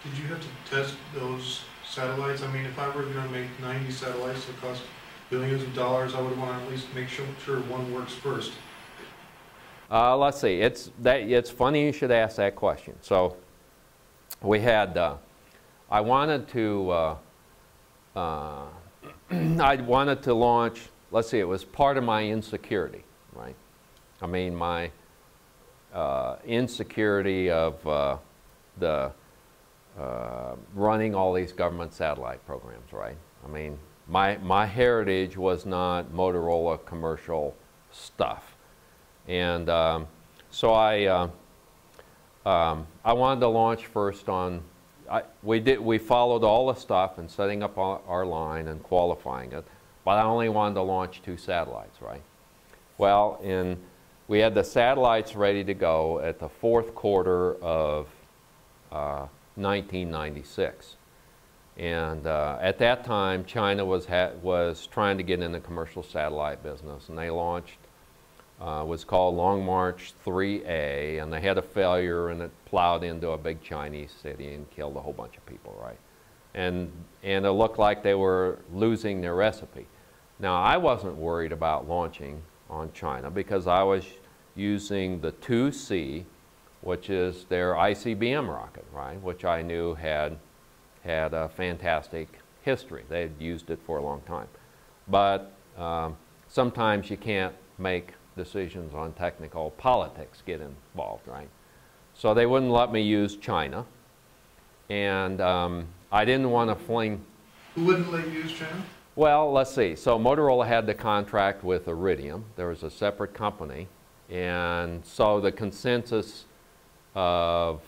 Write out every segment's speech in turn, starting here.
Did you have to test those satellites? I mean, if I were going to make 90 satellites that cost billions of dollars, I would want to at least make sure one works first. Let's see. It's funny you should ask that question. So we had. I wanted to. I wanted to launch. Let's see. It was part of my insecurity, right? I mean, my insecurity of running all these government satellite programs, right? I mean, my heritage was not Motorola commercial stuff. And so I wanted to launch first on, we followed all the stuff in setting up our line and qualifying it, but I only wanted to launch 2 satellites, right? Well, we had the satellites ready to go at the 4th quarter of 1996. And at that time, China was trying to get in the commercial satellite business, and they launched was called Long March 3A, and they had a failure, and it plowed into a big Chinese city and killed a whole bunch of people, right? And it looked like they were losing their recipe. Now, I wasn't worried about launching on China because I was using the 2C, which is their ICBM rocket, right? Which I knew had a fantastic history. They had used it for a long time. But sometimes you can't make decisions on technical politics get involved, right? So they wouldn't let me use China. And I didn't want to fling... Who wouldn't let you use China? Well, let's see. So Motorola had the contract with Iridium. There was a separate company. And so the consensus of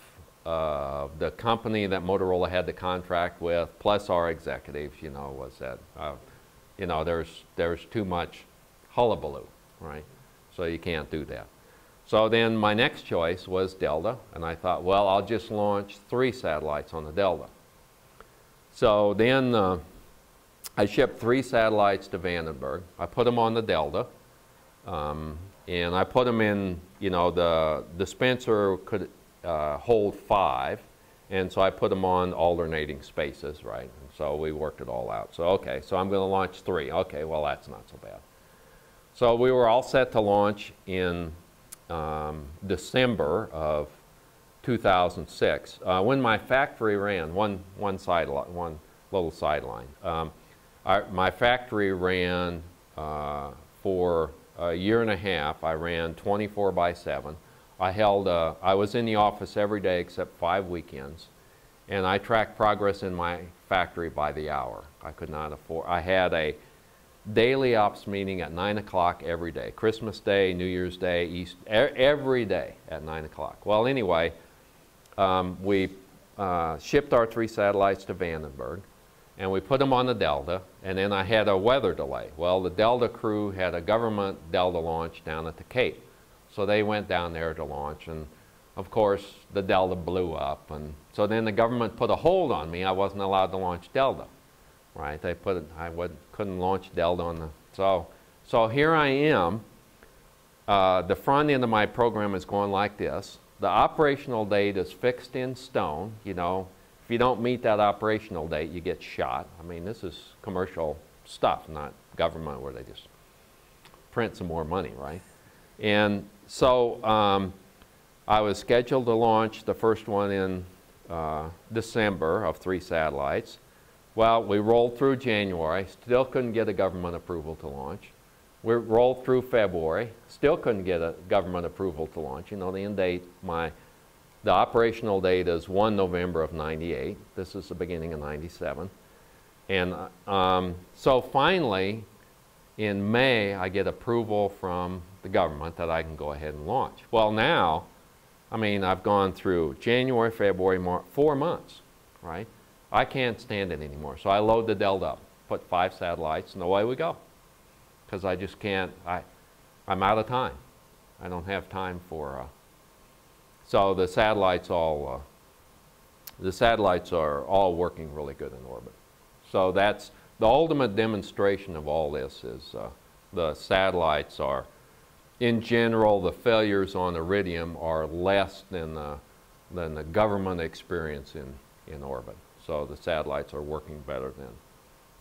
the company that Motorola had the contract with, plus our executives, you know, was that, you know, there's too much hullabaloo, right? So you can't do that. So then my next choice was Delta, and I thought, well, I'll just launch 3 satellites on the Delta. So then I shipped 3 satellites to Vandenberg. I put them on the Delta, and I put them in, you know, the dispenser could hold 5, and so I put them on alternating spaces, right? And so we worked it all out. So okay, so I'm going to launch 3. Okay, well, that's not so bad. So we were all set to launch in December of 2006. When my factory ran, one little sideline. My factory ran for a year and a half. I ran 24/7. I was in the office every day except 5 weekends, and I tracked progress in my factory by the hour. I could not afford. I had a daily ops meeting at 9 o'clock every day. Christmas Day, New Year's Day, every day at 9 o'clock. Well, anyway, we shipped our 3 satellites to Vandenberg, and we put them on the Delta, and then I had a weather delay. Well, the Delta crew had a government Delta launch down at the Cape. So they went down there to launch, and of course the Delta blew up, and so then the government put a hold on me. I wasn't allowed to launch Delta, right? They put it, couldn't launch Delta on the, so here I am. The front end of my program is going like this. The operational date is fixed in stone. You know, if you don't meet that operational date, you get shot. I mean, this is commercial stuff, not government where they just print some more money, right? And so I was scheduled to launch the first one in December of 3 satellites. Well, we rolled through January, still couldn't get a government approval to launch. We rolled through February, still couldn't get a government approval to launch. You know, the end date, the operational date is 1 November of 98. This is the beginning of 97. And so finally, in May, I get approval from the government that I can go ahead and launch. Well, now, I mean, I've gone through January, February, March, 4 months, right? I can't stand it anymore. So I load the Delta up, put 5 satellites, and away we go. Because I just can't, I'm out of time. I don't have time for, so the satellites are all working really good in orbit. So that's, the ultimate demonstration of all this is the satellites are, in general, the failures on Iridium are less than the government experience in orbit. So the satellites are working better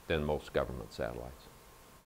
than most government satellites.